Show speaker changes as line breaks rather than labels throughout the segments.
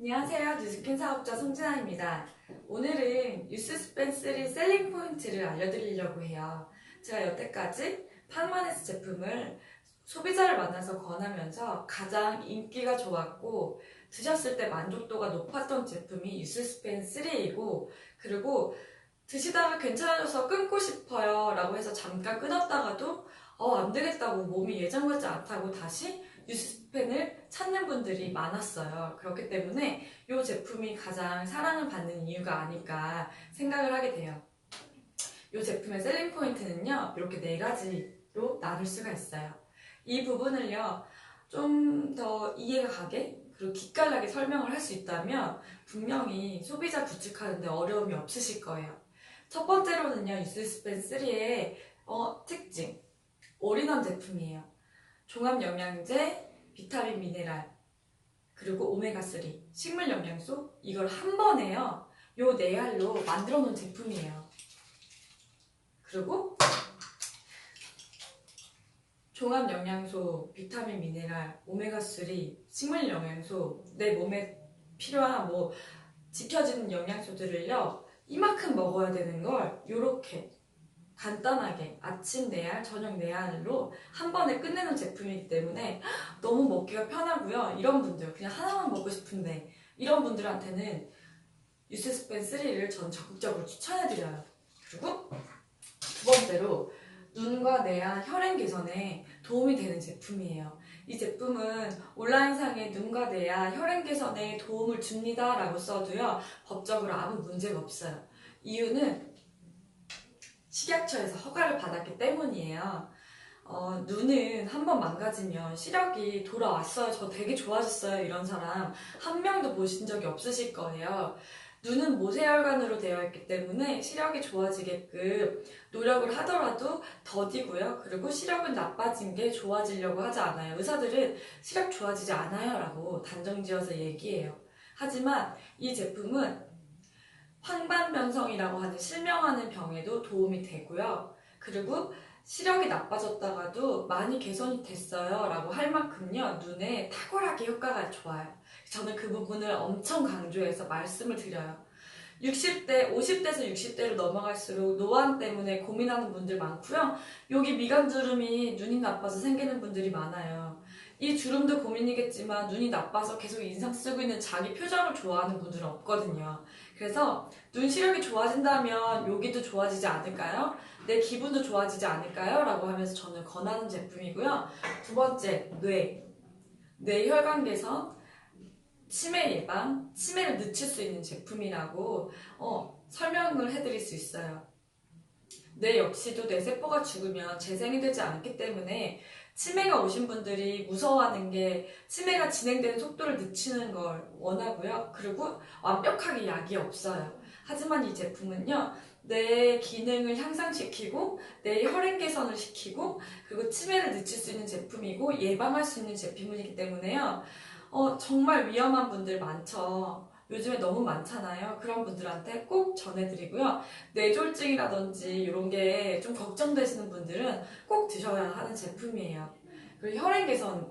안녕하세요. 뉴스킨 사업자 송진아입니다. 오늘은 뉴스스펜3 셀링 포인트를 알려드리려고 해요. 제가 여태까지 팡마네스 제품을 소비자를 만나서 권하면서 가장 인기가 좋았고 드셨을 때 만족도가 높았던 제품이 뉴스스펜3이고, 그리고 드시다가 괜찮아져서 끊고 싶어요 라고 해서 잠깐 끊었다가도 안 되겠다고 몸이 예전 같지 않다고 다시 뉴스펜을 찾는 분들이 많았어요. 그렇기 때문에 이 제품이 가장 사랑을 받는 이유가 아닐까 생각을 하게 돼요. 이 제품의 셀링 포인트는요, 이렇게 네 가지로 나눌 수가 있어요. 이 부분을요, 좀 더 이해가 가게 그리고 기깔나게 설명을 할 수 있다면 분명히 소비자 구축하는데 어려움이 없으실 거예요. 첫 번째로는요, 뉴스스펜3의 특징, 올인원 제품이에요. 종합영양제, 비타민, 미네랄, 그리고 오메가3, 식물 영양소, 이걸 한 번에요. 요 네 알로 만들어 놓은 제품이에요. 그리고 종합영양소, 비타민, 미네랄, 오메가3, 식물 영양소, 내 몸에 필요한 지켜지는 영양소들을요, 이만큼 먹어야 되는 걸 요렇게 간단하게 아침 4알, 저녁 4알로 한 번에 끝내는 제품이기 때문에 너무 먹기가 편하고요. 이런 분들, 그냥 하나만 먹고 싶은데 이런 분들한테는 뉴스스펜3를 전 적극적으로 추천해드려요. 그리고 두 번째로 눈과 뇌와 혈행 개선에 도움이 되는 제품이에요. 이 제품은 온라인상에 눈과 뇌와 혈행 개선에 도움을 줍니다 라고 써도요, 법적으로 아무 문제가 없어요. 이유는 식약처에서 허가를 받았기 때문이에요. 눈은 한번 망가지면 시력이 돌아왔어요, 저 되게 좋아졌어요, 이런 사람 한 명도 보신 적이 없으실 거예요. 눈은 모세혈관으로 되어 있기 때문에 시력이 좋아지게끔 노력을 하더라도 더디고요. 그리고 시력은 나빠진 게 좋아지려고 하지 않아요. 의사들은 시력 좋아지지 않아요 라고 단정지어서 얘기해요. 하지만 이 제품은 황반변성이라고 하는 실명하는 병에도 도움이 되고요. 그리고 시력이 나빠졌다가도 많이 개선이 됐어요 라고 할 만큼요, 눈에 탁월하게 효과가 좋아요. 저는 그 부분을 엄청 강조해서 말씀을 드려요. 60대, 50대에서 60대로 넘어갈수록 노안 때문에 고민하는 분들 많고요. 여기 미간주름이 눈이 나빠서 생기는 분들이 많아요. 이 주름도 고민이겠지만 눈이 나빠서 계속 인상 쓰고 있는 자기 표정을 좋아하는 분들은 없거든요. 그래서 눈 시력이 좋아진다면 여기도 좋아지지 않을까요? 내 기분도 좋아지지 않을까요? 라고 하면서 저는 권하는 제품이고요. 두 번째, 뇌혈관 개선, 치매 예방, 치매를 늦출 수 있는 제품이라고 설명을 해드릴 수 있어요. 뇌 역시도 뇌세포가 죽으면 재생이 되지 않기 때문에 치매가 오신 분들이 무서워하는 게 치매가 진행되는 속도를 늦추는 걸 원하고요. 그리고 완벽하게 약이 없어요. 하지만 이 제품은요, 뇌 기능을 향상시키고 뇌 혈행 개선을 시키고 그리고 치매를 늦출 수 있는 제품이고 예방할 수 있는 제품이기 때문에요. 정말 위험한 분들 많죠. 요즘에 너무 많잖아요. 그런 분들한테 꼭 전해드리고요. 뇌졸중이라든지 이런 게 좀 걱정되시는 분들은 꼭 드셔야 하는 제품이에요. 그리고 혈행 개선,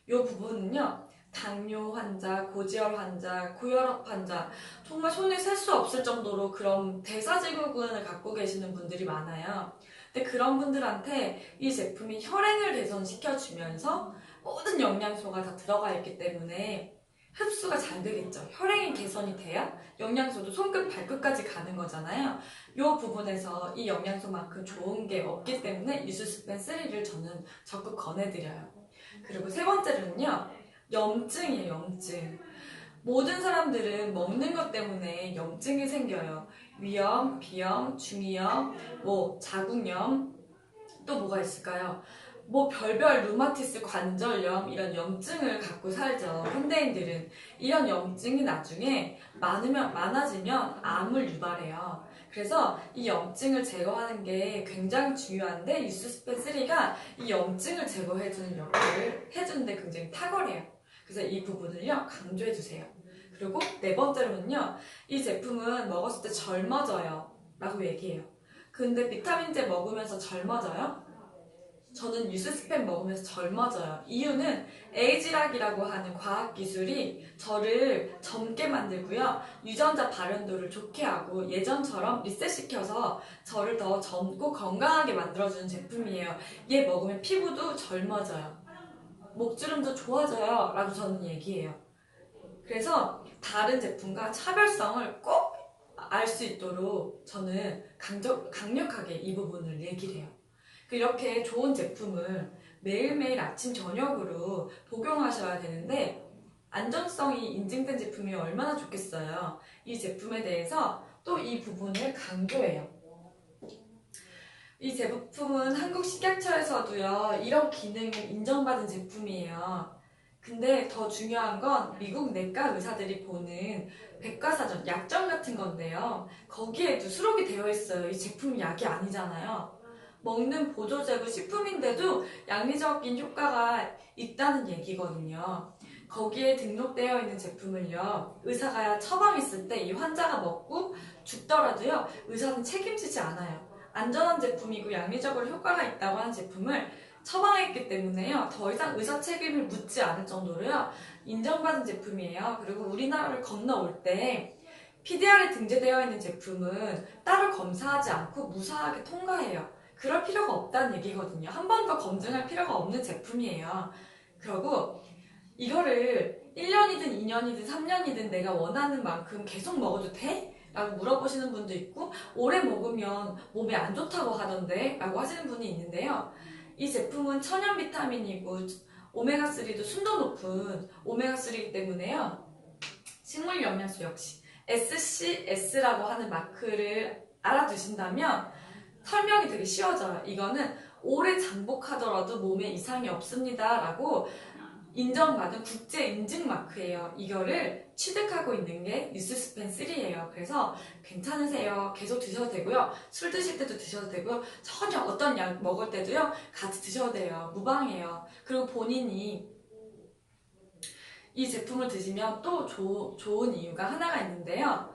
이 부분은요, 당뇨 환자, 고지혈 환자, 고혈압 환자, 정말 손에 셀 수 없을 정도로 그런 대사증후군을 갖고 계시는 분들이 많아요. 근데 그런 분들한테 이 제품이 혈행을 개선시켜주면서 모든 영양소가 다 들어가 있기 때문에 흡수가 잘 되겠죠. 혈행이 개선이 돼야 영양소도 손끝 발끝까지 가는 거잖아요. 이 부분에서 이 영양소만큼 좋은 게 없기 때문에 뉴스스펜3를 저는 적극 권해드려요. 그리고 세 번째로는요, 염증이에요. 염증. 모든 사람들은 먹는 것 때문에 염증이 생겨요. 위염, 비염, 중이염, 자궁염, 또 뭐가 있을까요? 별별 루마티스 관절염, 이런 염증을 갖고 살죠. 현대인들은. 이런 염증이 나중에 많아지면 암을 유발해요. 그래서 이 염증을 제거하는 게 굉장히 중요한데 뉴스스펜3가 이 염증을 제거해주는 역할을 해주는데 굉장히 탁월해요. 그래서 이 부분을요, 강조해주세요. 그리고 네 번째로는요, 이 제품은 먹었을 때 젊어져요 라고 얘기해요. 근데 비타민제 먹으면서 젊어져요? 저는 뉴스스팸 먹으면서 젊어져요. 이유는 에이지락이라고 하는 과학기술이 저를 젊게 만들고요. 유전자 발현도를 좋게 하고 예전처럼 리셋시켜서 저를 더 젊고 건강하게 만들어주는 제품이에요. 얘 먹으면 피부도 젊어져요. 목주름도 좋아져요. 라고 저는 얘기해요. 그래서 다른 제품과 차별성을 꼭 알 수 있도록 저는 강력하게 이 부분을 얘기를 해요. 이렇게 좋은 제품을 매일매일 아침 저녁으로 복용하셔야 되는데 안전성이 인증된 제품이 얼마나 좋겠어요. 이 제품에 대해서 또 이 부분을 강조해요. 이 제품은 한국식약처에서도요 이런 기능을 인정받은 제품이에요. 근데 더 중요한 건 미국 내과 의사들이 보는 백과사전, 약점 같은 건데요. 거기에도 수록이 되어 있어요. 이 제품이 약이 아니잖아요. 먹는 보조제고 식품인데도 양리적인 효과가 있다는 얘기거든요. 거기에 등록되어 있는 제품을요, 의사가 처방했을 때 이 환자가 먹고 죽더라도요, 의사는 책임지지 않아요. 안전한 제품이고 양리적으로 효과가 있다고 하는 제품을 처방했기 때문에요, 더 이상 의사 책임을 묻지 않을 정도로요, 인정받은 제품이에요. 그리고 우리나라를 건너올 때 PDR에 등재되어 있는 제품은 따로 검사하지 않고 무사하게 통과해요. 그럴 필요가 없다는 얘기거든요. 한 번 더 검증할 필요가 없는 제품이에요. 그리고 이거를 1년이든 2년이든 3년이든 내가 원하는 만큼 계속 먹어도 돼? 라고 물어보시는 분도 있고 오래 먹으면 몸에 안 좋다고 하던데 라고 하시는 분이 있는데요. 이 제품은 천연 비타민이고 오메가3도 순도 높은 오메가3이기 때문에요. 식물 영양소 역시 SCS라고 하는 마크를 알아두신다면 설명이 되게 쉬워져요. 이거는 오래 잠복하더라도 몸에 이상이 없습니다 라고 인정받은 국제 인증 마크예요. 이거를 취득하고 있는 게 뉴스스펜3예요. 그래서 괜찮으세요. 계속 드셔도 되고요. 술 드실 때도 드셔도 되고요. 전혀 어떤 약 먹을 때도요. 같이 드셔도 돼요. 무방해요. 그리고 본인이 이 제품을 드시면 또 좋은 이유가 하나가 있는데요.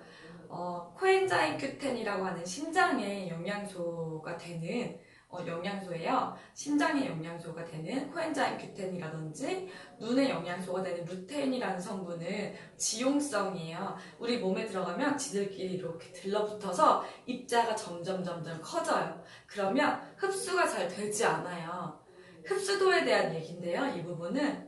코엔자임 Q10이라고 하는 심장의 영양소가 되는 영양소예요. 심장의 영양소가 되는 코엔자임 Q10이라든지 눈의 영양소가 되는 루테인이라는 성분은 지용성이에요. 우리 몸에 들어가면 지들끼리 이렇게 들러붙어서 입자가 점점 커져요. 그러면 흡수가 잘 되지 않아요. 흡수도에 대한 얘기인데요. 이 부분은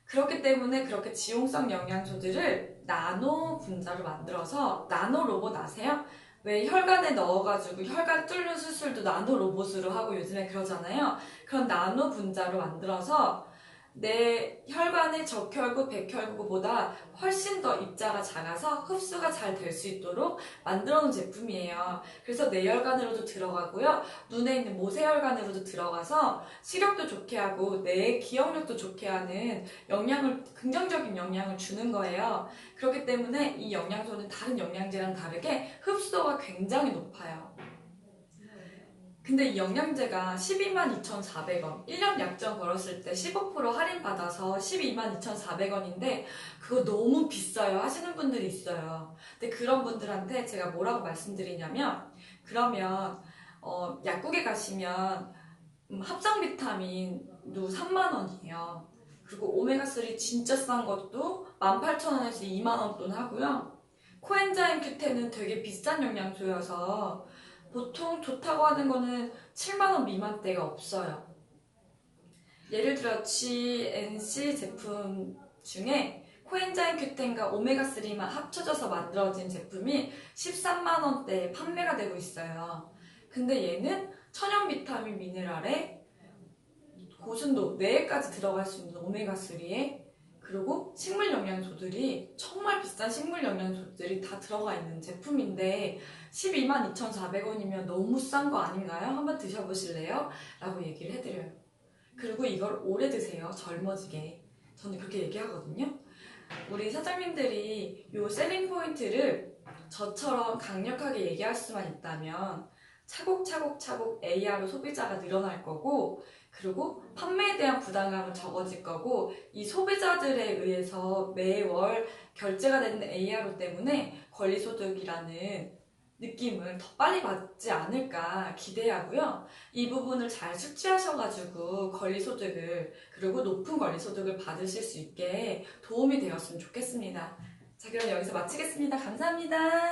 그렇기 때문에 그렇게 지용성 영양소들을 나노 분자로 만들어서 나노 로봇 아세요? 왜 혈관에 넣어가지고 혈관 뚫는 수술도 나노 로봇으로 하고 요즘에 그러잖아요. 그런 나노 분자로 만들어서 내 혈관의 적혈구, 백혈구보다 훨씬 더 입자가 작아서 흡수가 잘 될 수 있도록 만들어 놓은 제품이에요. 그래서 뇌혈관으로도 들어가고요. 눈에 있는 모세혈관으로도 들어가서 시력도 좋게 하고 뇌의 기억력도 좋게 하는 긍정적인 영향을 주는 거예요. 그렇기 때문에 이 영양소는 다른 영양제랑 다르게 흡수도가 굉장히 높아요. 근데 이 영양제가 122,400원 1년 약정 걸었을 때 15% 할인받아서 122,400원인데 그거 너무 비싸요 하시는 분들이 있어요. 근데 그런 분들한테 제가 뭐라고 말씀드리냐면 그러면 약국에 가시면 합성 비타민도 3만원이에요. 그리고 오메가3 진짜 싼 것도 18,000원에서 2만원 돈 하고요. 코엔자임 Q10은 되게 비싼 영양소여서 보통 좋다고 하는 거는 7만원 미만대가 없어요. 예를 들어 GNC 제품 중에 코엔자임 Q10과 오메가3만 합쳐져서 만들어진 제품이 13만원대에 판매가 되고 있어요. 근데 얘는 천연 비타민 미네랄에 고순도 뇌에까지 들어갈 수 있는 오메가3에 그리고 식물 영양소들이 정말 비싼 식물 영양소들이 다 들어가 있는 제품인데 122,400원이면 너무 싼 거 아닌가요? 한번 드셔보실래요? 라고 얘기를 해드려요. 그리고 이걸 오래 드세요. 젊어지게. 저는 그렇게 얘기하거든요. 우리 사장님들이 이 셀링 포인트를 저처럼 강력하게 얘기할 수만 있다면 차곡차곡 AR로 소비자가 늘어날 거고 그리고 판매에 대한 부담감은 적어질 거고 이 소비자들에 의해서 매월 결제가 되는 ARO 때문에 권리소득이라는 느낌을 더 빨리 받지 않을까 기대하고요. 이 부분을 잘 숙지하셔가지고 권리소득을, 그리고 높은 권리소득을 받으실 수 있게 도움이 되었으면 좋겠습니다. 자, 그럼 여기서 마치겠습니다. 감사합니다.